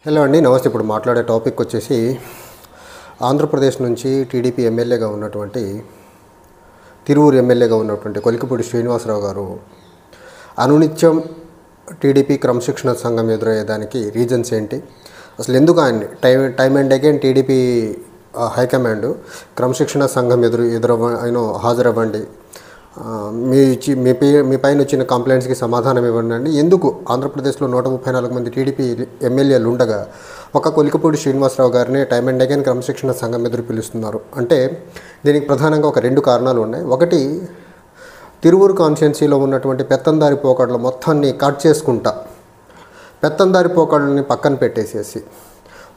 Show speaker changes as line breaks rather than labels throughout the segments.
Hello అండి, నమస్తే. ఇప్పుడు మాట్లాడే టాపిక్ వచ్చేసి ఆంధ్రప్రదేశ్ నుంచి టీడీపీ ఎమ్మెల్యేగా ఉన్నటువంటి తిరువూరు ఎమ్మెల్యేగా ఉన్నటువంటి కొలికిపూడి శ్రీనివాసరావు గారు అనునిత్యం టీడీపీ క్రమశిక్షణ సంఘం ఎదురయ్యేదానికి రీజన్స్ ఏంటి, అసలు ఎందుకు ఆయన్ని time and again TDP high command క్రమశిక్షణ సంఘం హాజరవ్వండి, మీ పైన వచ్చిన కంప్లైంట్స్కి సమాధానం ఇవ్వండి. ఎందుకు ఆంధ్రప్రదేశ్లో 134 మంది టీడీపీ ఎమ్మెల్యేలు ఉండగా ఒక కొలికిపూడి శ్రీనివాసరావు గారిని టైం అండ్ అగైన్ క్రమశిక్షణ సంఘం ఎదురు పిలుస్తున్నారు అంటే దీనికి ప్రధానంగా ఒక 2 కారణాలు ఉన్నాయి. ఒకటి, తిరువూరు కాన్స్టిట్యున్సీలో ఉన్నటువంటి పెత్తందారి పోకడల మొత్తాన్ని కట్ చేసుకుంటా పెత్తందారి పోకడలని పక్కన పెట్టేసేసి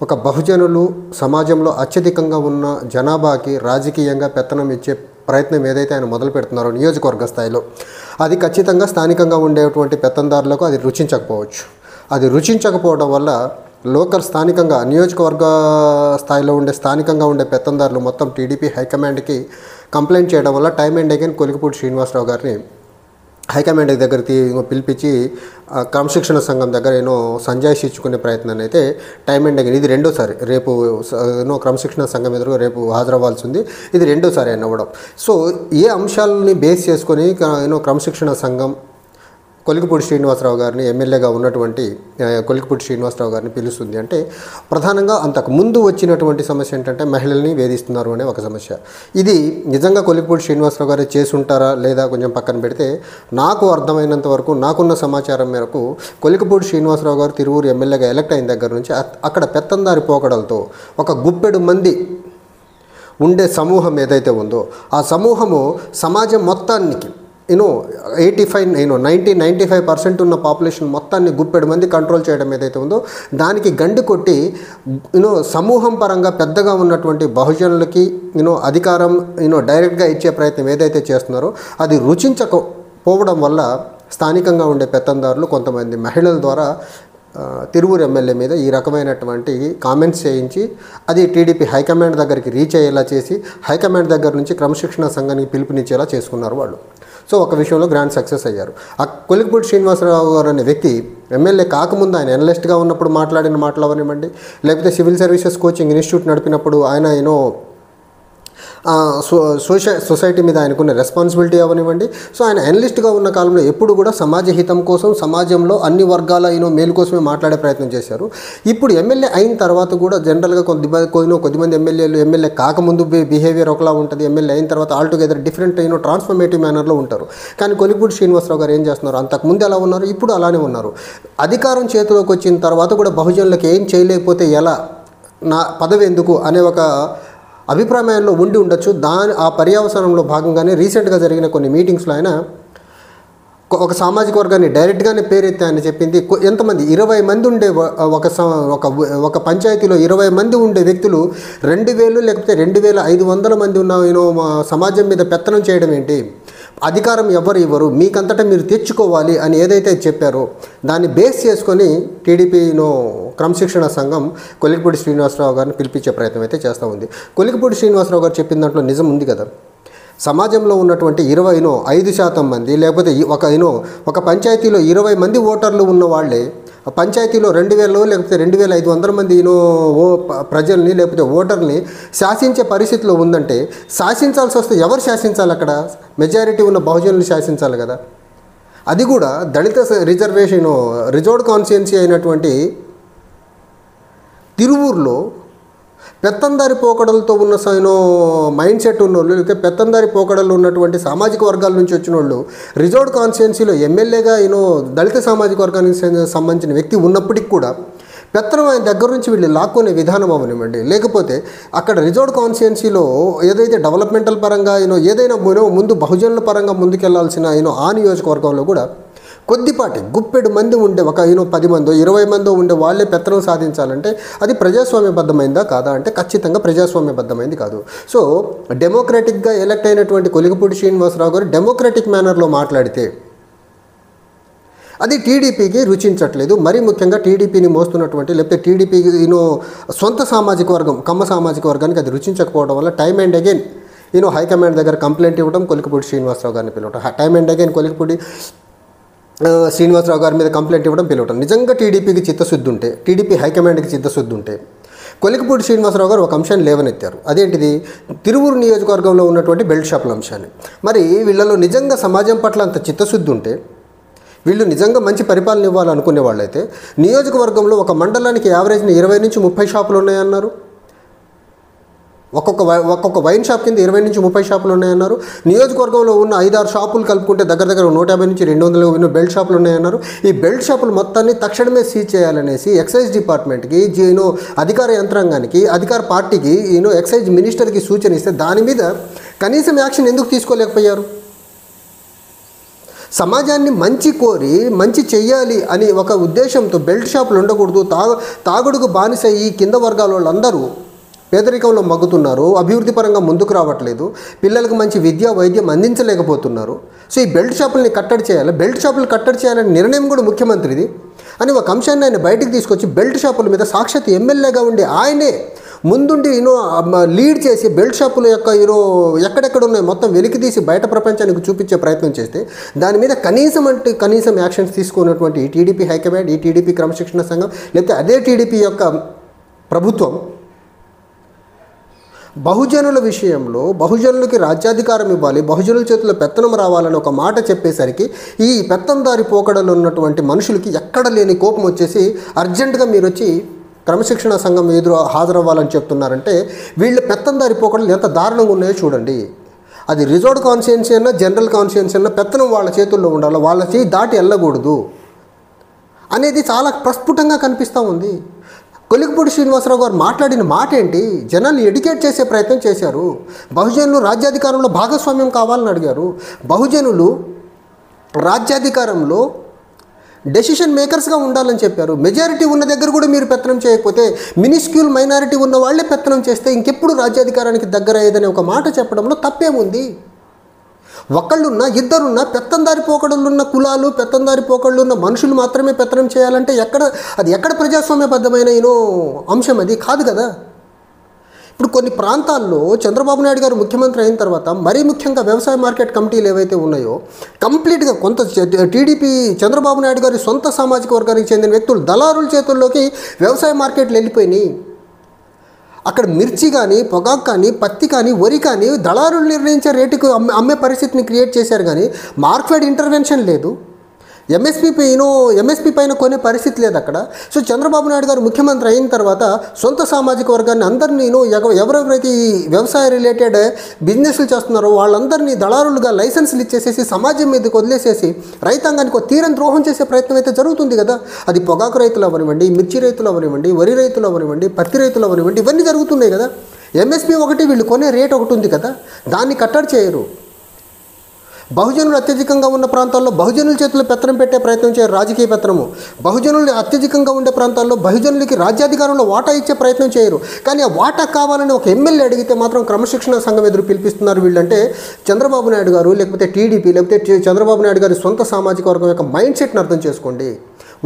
ఒక బహుజనులు సమాజంలో అత్యధికంగా ఉన్న జనాభాకి రాజకీయంగా పెత్తనం ఇచ్చే ప్రయత్నం ఏదైతే ఆయన మొదలు పెడుతున్నారో నియోజకవర్గ స్థాయిలో, అది ఖచ్చితంగా స్థానికంగా ఉండేటువంటి పెత్తందారులకు అది రుచించకపోవచ్చు. అది రుచించకపోవడం వల్ల లోకల్ స్థానికంగా నియోజకవర్గ స్థాయిలో స్థానికంగా ఉండే పెత్తందారులు మొత్తం టీడీపీ హైకమాండ్కి కంప్లైంట్ చేయడం వల్ల time and again Kolikipudi Srinivasarao గారిని హైకమాండ్ దగ్గర పిలిపించి క్రమశిక్షణ సంఘం దగ్గర సంజాయిషి ఇచ్చుకునే ప్రయత్నాన్ని అయితే టైం అండ్ అగైన్, ఇది రెండోసారి. రేపు క్రమశిక్షణ సంఘం ఎదురు రేపు హాజరవ్వాల్సి ఉంది. ఇది రెండోసారి ఆయన అవ్వడం. సో ఏ అంశాలని బేస్ చేసుకొని క్రమశిక్షణ సంఘం కొలికిపూడి శ్రీనివాసరావు గారిని ఎమ్మెల్యేగా ఉన్నటువంటి కొలికిపూడి శ్రీనివాసరావు గారిని పిలుస్తుంది అంటే ప్రధానంగా అంతకు ముందు వచ్చినటువంటి సమస్య ఏంటంటే మహిళల్ని వేధిస్తున్నారు అనే ఒక సమస్య. ఇది నిజంగా కొలికిపూడి శ్రీనివాసరావు గారు చేసి ఉంటారా లేదా కొంచెం పక్కన పెడితే, నాకు అర్థమైనంత వరకు, నాకున్న సమాచారం మేరకు కొలికిపూడి శ్రీనివాసరావు గారు తిరువూరు ఎమ్మెల్యేగా ఎలక్ట్ అయిన దగ్గర నుంచి అక్కడ పెత్తందారి పోకడలతో ఒక గుప్పెడు మంది ఉండే సమూహం ఏదైతే ఉందో ఆ సమూహము సమాజం మొత్తానికి 95% ఉన్న పాపులేషన్ మొత్తాన్ని గుప్పెడు మంది కంట్రోల్ చేయడం ఏదైతే ఉందో దానికి గండి కొట్టి సమూహం పరంగా పెద్దగా ఉన్నటువంటి బహుజనులకి అధికారం డైరెక్ట్గా ఇచ్చే ప్రయత్నం ఏదైతే చేస్తున్నారో అది రుచించకపోవడం వల్ల స్థానికంగా ఉండే పెత్తందారులు కొంతమంది మహిళల ద్వారా తిరువూరు ఎమ్మెల్యే మీద ఈ రకమైనటువంటి కామెంట్స్ చేయించి అది టీడీపీ హైకమాండ్ దగ్గరికి రీచ్ అయ్యేలా చేసి హైకమాండ్ దగ్గర నుంచి క్రమశిక్షణ సంఘానికి పిలుపునిచ్చేలా చేసుకున్నారు వాళ్ళు. సో ఒక విషయంలో గ్రాండ్ సక్సెస్ అయ్యారు. ఆ కొలికిపూడి శ్రీనివాసరావు గారు అనే వ్యక్తి ఎమ్మెల్యే కాకముందు ఆయన ఎనలిస్ట్గా ఉన్నప్పుడు మాట్లాడిన మాటలు అవనివ్వండి, లేకపోతే సివిల్ సర్వీసెస్ కోచింగ్ ఇన్స్టిట్యూట్ నడిపినప్పుడు ఆయన సొసైటీ మీద ఆయనకున్న రెస్పాన్సిబిలిటీ అవనివ్వండి. సో ఆయన అనలిస్ట్గా ఉన్న కాలంలో ఎప్పుడు కూడా సమాజ హితం కోసం, సమాజంలో అన్ని వర్గాల మేలు కోసమే మాట్లాడే ప్రయత్నం చేశారు. ఇప్పుడు ఎమ్మెల్యే అయిన తర్వాత కూడా జనరల్గా కొద్దిమంది ఎమ్మెల్యే కాకముందు బిహేవియర్ ఒకలా ఉంటుంది, ఎమ్మెల్యే అయిన తర్వాత ఆల్టుగెదర్ డిఫరెంట్ ట్రాన్స్ఫర్మేటివ్ మేనర్లో ఉంటారు. కానీ కొలికిపూడి శ్రీనివాసరావు గారు ఏం చేస్తున్నారు, అంతకుముందు ఎలా ఉన్నారు, ఇప్పుడు అలానే ఉన్నారు. అధికారం చేతిలోకి వచ్చిన తర్వాత కూడా బహుజనులకు ఏం చేయలేకపోతే ఎలా, నా పదవి ఎందుకు అనే ఒక అభిప్రాయంలో ఉండి ఉండొచ్చు. ఆ పర్యవసానంలో భాగంగానే రీసెంట్గా జరిగిన కొన్ని మీటింగ్స్లో ఆయన ఒక సామాజిక వర్గాన్ని డైరెక్ట్గానే పేరెత్తి ఆయన చెప్పింది, ఎంతమంది 20 మంది ఉండే ఒక పంచాయతీలో 20 మంది ఉండే వ్యక్తులు 2000 లేకపోతే 2500 మంది ఉన్న సమాజం మీద పెత్తనం చేయడం ఏంటి, అధికారం ఎవరు ఇవ్వరు, మీకంతటా మీరు తెచ్చుకోవాలి అని ఏదైతే చెప్పారో దాన్ని బేస్ చేసుకొని టీడీపీ క్రమశిక్షణ సంఘం కొలికిపూడి శ్రీనివాసరావు గారిని పిలిపించే ప్రయత్నం అయితే చేస్తూ ఉంది. కొలికిపూడి శ్రీనివాసరావు గారు చెప్పిన దాంట్లో నిజం ఉంది కదా. సమాజంలో ఉన్నటువంటి 5% మంది లేకపోతే ఒక పంచాయతీలో 20 మంది ఓటర్లు ఉన్న వాళ్ళే పంచాయతీలో 2000 లేకపోతే 2500 మంది ప్రజల్ని లేకపోతే ఓటర్ని శాసించే పరిస్థితిలో ఉందంటే శాసించాల్సి వస్తే ఎవరు శాసించాలి? అక్కడ మెజారిటీ ఉన్న బహుజనులు శాసించాలి కదా. అది కూడా దళిత రిజర్వ్డ్ కాన్స్టిట్యున్సీ అయినటువంటి తిరువూరులో పెత్తందారి పోకడలతో ఉన్న మైండ్ సెట్ ఉన్నోళ్ళు, లేకపోతే పెత్తందారి పోకడలు ఉన్నటువంటి సామాజిక వర్గాల నుంచి వచ్చిన వాళ్ళు రిజర్వ్డ్ కాన్స్టిట్యున్సీలో ఎమ్మెల్యేగా దళిత సామాజిక వర్గానికి సంబంధించిన వ్యక్తి ఉన్నప్పటికీ కూడా పెత్తనం ఆయన దగ్గర నుంచి వీళ్ళు లాక్కునే విధానం అవనివ్వండి, లేకపోతే అక్కడ రిజర్వ్డ్ కాన్స్టిట్యున్సీలో ఏదైతే డెవలప్మెంటల్ పరంగా ఏదైనా ముందు బహుజనుల పరంగా ముందుకెళ్లాల్సిన ఆ నియోజకవర్గంలో కూడా కొద్దిపాటి గుప్పెడు మంది ఉండే ఒక 10 మందో 20 మందో ఉండే వాళ్ళే పెత్తనం సాధించాలంటే అది ప్రజాస్వామ్యబద్ధమైందా కాదా అంటే ఖచ్చితంగా ప్రజాస్వామ్యబద్ధమైంది కాదు. సో డెమోక్రటిక్గా ఎలక్ట్ అయినటువంటి కొలికిపూడి శ్రీనివాసరావు గారు డెమోక్రటిక్ మేనర్లో మాట్లాడితే అది టీడీపీకి రుచించట్లేదు. మరీ ముఖ్యంగా టీడీపీని మోస్తున్నటువంటి లేకపోతే టీడీపీకి సొంత సామాజిక వర్గం కమ్మ సామాజిక వర్గానికి అది రుచించకపోవడం వల్ల టైం అండ్ అగైన్ హైకమాండ్ దగ్గర కంప్లైంట్ ఇవ్వడం, కొలికిపూడి శ్రీనివాసరావు గారిని పిలవడం, time and again Kolikipudi Srinivasarao గారి మీద కంప్లైంట్ ఇవ్వడం పిలవటం. నిజంగా టీడీపీకి చిత్తశుద్ధి ఉంటే, టీడీపీ హైకమాండ్కి చిత్తశుద్ధి ఉంటే కొలికపూడి శ్రీనివాసరావు గారు ఒక అంశాన్ని లేవనెత్తారు. అదేంటిది? తిరువూరు నియోజకవర్గంలో ఉన్నటువంటి బెల్ట్ షాపుల అంశాన్ని. మరి వీళ్ళలో నిజంగా సమాజం పట్ల అంత చిత్తశుద్ధి ఉంటే, వీళ్ళు నిజంగా మంచి పరిపాలన ఇవ్వాలనుకునే వాళ్ళైతే నియోజకవర్గంలో ఒక మండలానికి యావరేజ్న 20 నుంచి 30 షాపులు ఉన్నాయన్నారు. ఒక్కొక్క వైన్ షాప్ కింద 20 నుంచి 30 షాపులు ఉన్నాయన్నారు. నియోజకవర్గంలో ఉన్న 5-6 షాపులు కలుపుకుంటే దగ్గర 150 నుంచి 200 బెల్ట్ షాపులు ఉన్నాయన్నారు. ఈ బెల్ట్ షాపులు మొత్తాన్ని తక్షణమే సీజ్ చేయాలనేసి ఎక్సైజ్ డిపార్ట్మెంట్కి, అధికార యంత్రాంగానికి, అధికార పార్టీకి, ఎక్సైజ్ మినిస్టర్కి సూచన ఇస్తే దాని మీద కనీసం యాక్షన్ ఎందుకు తీసుకోలేకపోయారు? సమాజాన్ని మంచి కోరి మంచి చెయ్యాలి అని ఒక ఉద్దేశంతో బెల్ట్ షాపులు ఉండకూడదు, తాగుడుకు బానిస ఈ కింద వర్గాల వాళ్ళందరూ పేదరికంలో మగ్గుతున్నారు, అభివృద్ధి పరంగా ముందుకు రావట్లేదు, పిల్లలకు మంచి విద్య వైద్యం అందించలేకపోతున్నారు. సో ఈ బెల్ట్ షాపుల్ని కట్టడి చేయాలి, బెల్ట్ షాపులు కట్టడి చేయాలనే నిర్ణయం కూడా ముఖ్యమంత్రిది అని ఒక అంశాన్ని ఆయన బయటికి తీసుకొచ్చి బెల్ట్ షాపుల మీద సాక్షాత్ ఎమ్మెల్యేగా ఉండి ఆయనే ముందుండి లీడ్ చేసి బెల్ట్ షాపుల యొక్క ఎక్కడెక్కడ ఉన్నాయి మొత్తం వెలికితీసి బయట ప్రపంచానికి చూపించే ప్రయత్నం చేస్తే దాని మీద కనీసం యాక్షన్స్ తీసుకున్నటువంటి ఈ టీడీపీ హైకమాండ్, ఈ టీడీపీ క్రమశిక్షణ సంఘం, లేకపోతే అదే టీడీపీ యొక్క ప్రభుత్వం బహుజనుల విషయంలో బహుజనులకి రాజ్యాధికారం ఇవ్వాలి, బహుజనుల చేతుల్లో పెత్తనం రావాలని ఒక మాట చెప్పేసరికి ఈ పెత్తందారి పోకడలు ఉన్నటువంటి మనుషులకి ఎక్కడ లేని కోపం వచ్చేసి అర్జెంటుగా మీరు వచ్చి క్రమశిక్షణ సంఘం ఎదురు హాజరవ్వాలని చెప్తున్నారంటే వీళ్ళ పెత్తందారి పోకడలు ఎంత దారుణంగా ఉన్నాయో చూడండి. అది రిజర్వ్డ్ కాన్స్టిట్యున్సీ అయినా జనరల్ కాన్స్టిట్యున్సీ అయినా పెత్తనం వాళ్ళ చేతుల్లో ఉండాలి, వాళ్ళ చేయి దాటి వెళ్ళకూడదు అనేది చాలా ప్రస్ఫుటంగా కనిపిస్తూ ఉంది. కొలికపూడి శ్రీనివాసరావు గారు మాట్లాడిన మాట ఏంటి? జనాన్ని ఎడ్యుకేట్ చేసే ప్రయత్నం చేశారు. బహుజనులు రాజ్యాధికారంలో భాగస్వామ్యం కావాలని అడిగారు. బహుజనులు రాజ్యాధికారంలో డెసిషన్ మేకర్స్గా ఉండాలని చెప్పారు. మెజారిటీ ఉన్న దగ్గర కూడా మీరు పెత్తనం చేయకపోతే, మినిస్క్యూల్ మైనారిటీ ఉన్న వాళ్ళే పెత్తనం చేస్తే ఇంకెప్పుడు రాజ్యాధికారానికి దగ్గర అయ్యేదని ఒక మాట చెప్పడంలో తప్పేముంది? ఒకళ్ళున్నా ఇద్దరున్నా పెత్తందారి పోకడలున్న కులాలు, పెత్తందారి పోకడలున్న మనుషులు మాత్రమే పెత్తనం చేయాలంటే ఎక్కడ ప్రజాస్వామ్యబద్ధమైన అంశం అది కాదు కదా. ఇప్పుడు కొన్ని ప్రాంతాల్లో చంద్రబాబు నాయుడు గారు ముఖ్యమంత్రి అయిన తర్వాత మరీ ముఖ్యంగా వ్యవసాయ మార్కెట్ కమిటీలు ఏవైతే ఉన్నాయో కంప్లీట్గా కొంత టీడీపీ చంద్రబాబు నాయుడు గారి సొంత సామాజిక వర్గానికి చెందిన వ్యక్తులు దళారుల చేతుల్లోకి వ్యవసాయ మార్కెట్లు వెళ్ళిపోయినాయి. అక్కడ మిర్చి కానీ, పొగాకు కానీ, పత్తి కానీ, వరి కానీ దళారులు నిర్ణయించే రేటుకు అమ్మే పరిస్థితిని క్రియేట్ చేశారు. కానీ మార్కెట్ ఇంటర్వెన్షన్ లేదు, ఎంఎస్పీ పైన కొనే పరిస్థితి లేదు అక్కడ. సో చంద్రబాబు నాయుడు గారు ముఖ్యమంత్రి అయిన తర్వాత సొంత సామాజిక వర్గాన్ని అందరినీ ఎవరెవరైతే ఈ వ్యవసాయ రిలేటెడ్ బిజినెస్లు చేస్తున్నారో వాళ్ళందరినీ దళారులుగా లైసెన్సులు ఇచ్చేసేసి సమాజం మీదకి వదిలేసేసి రైతాంగానికి ఒక తీరం ద్రోహం చేసే ప్రయత్నం అయితే జరుగుతుంది కదా. అది పొగాకు రైతులు అవనివ్వండి, మిర్చి రైతులు అవనివ్వండి, వరి రైతులు అవనివ్వండి, పత్తి రైతులు అవనివ్వండి, ఇవన్నీ జరుగుతున్నాయి కదా. ఎంఎస్పీ ఒకటి, వీళ్ళు కొనే రేట్ ఒకటి ఉంది కదా, దాన్ని కట్టడి చేయరు. బహుజనులు అత్యధికంగా ఉన్న ప్రాంతాల్లో బహుజనుల చేతుల్లో పెత్తనం పెట్టే ప్రయత్నం చేయరు, రాజకీయ పెత్తనము. బహుజనులు అత్యధికంగా ఉండే ప్రాంతాల్లో బహుజనులకి రాజ్యాధికారంలో వాటా ఇచ్చే ప్రయత్నం చేయరు. కానీ ఆ వాటా కావాలని ఒక ఎమ్మెల్యే అడిగితే మాత్రం క్రమశిక్షణ సంఘం ఎదురు పిలిపిస్తున్నారు. వీళ్ళంటే చంద్రబాబు నాయుడు గారు, లేకపోతే టీడీపీ, లేకపోతే చంద్రబాబు నాయుడు గారి సొంత సామాజిక వర్గం యొక్క మైండ్ సెట్ని అర్థం చేసుకోండి.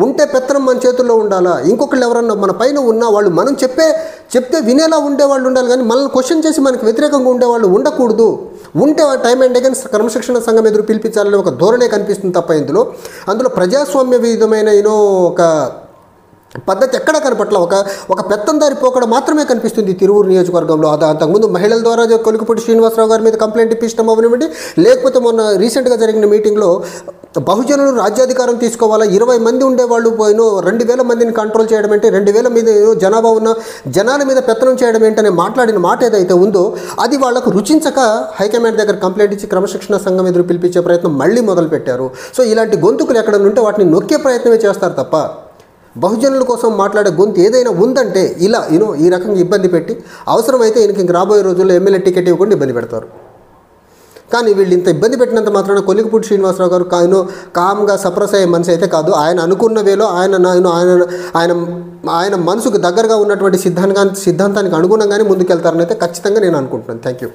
ఉంటే పెత్తనం మన చేతుల్లో ఉండాలా, ఇంకొకళ్ళు ఎవరన్నా మన పైన ఉన్నా వాళ్ళు మనం చెప్తే వినేలా ఉండేవాళ్ళు ఉండాలి. కానీ మనల్ని క్వశ్చన్ చేసి మనకు వ్యతిరేకంగా ఉండేవాళ్ళు ఉండకూడదు. ఉంటే టైం అండ్ అగైన్ క్రమశిక్షణ సంఘం ఎదురు పిలిపించాలని ఒక ధోరణే కనిపిస్తుంది తప్ప అందులో ప్రజాస్వామ్య విధమైన ఒక పద్ధతి ఎక్కడా కనపట్ల. ఒక పెత్తందారి పోకడ మాత్రమే కనిపిస్తుంది తిరువూరు నియోజకవర్గంలో. అంతకుముందు మహిళల ద్వారా కొలికపూడి శ్రీనివాసరావు గారి మీద కంప్లైంట్ ఇప్పించడం అవనివ్వండి, లేకపోతే మొన్న రీసెంట్గా జరిగిన మీటింగ్లో బహుజనులు రాజ్యాధికారం తీసుకోవాలా, 20 మంది ఉండేవాళ్ళు 2,000 మందిని కంట్రోల్ చేయడం ఏంటి, 2,000 మీద జనాభా ఉన్న జనాల మీద పెత్తనం చేయడం ఏంటనే మాట్లాడిన మాట ఏదైతే ఉందో అది వాళ్లకు రుచించక హైకమాండ్ దగ్గర కంప్లైంట్ ఇచ్చి క్రమశిక్షణ సంఘం ఎదురు పిలిపించే ప్రయత్నం మళ్ళీ మొదలుపెట్టారు. సో ఇలాంటి గొంతుకులు ఎక్కడ ఉంటే వాటిని నొక్కే ప్రయత్నమే చేస్తారు తప్ప బహుజనుల కోసం మాట్లాడే గొంతు ఏదైనా ఉందంటే ఇలా ఈ రకంగా ఇబ్బంది పెట్టి అవసరమైతే ఇంక రాబోయే రోజుల్లో ఎమ్మెల్యే టికెట్ ఇవ్వకుండా ఇబ్బంది పెడతారు. కానీ వీళ్ళు ఇంత ఇబ్బంది పెట్టినంత మాత్రాన కొలికపూడి శ్రీనివాసరావు గారు కామ్గా సప్రెస్ అయ్యే మనిషి అయితే కాదు. ఆయన అనుకున్న వేలో ఆయన మనసుకు దగ్గరగా ఉన్నటువంటి సిద్ధాంతానికి అనుగుణంగానే ముందుకెళ్తారని అయితే ఖచ్చితంగా నేను అనుకుంటున్నాను. Thank you.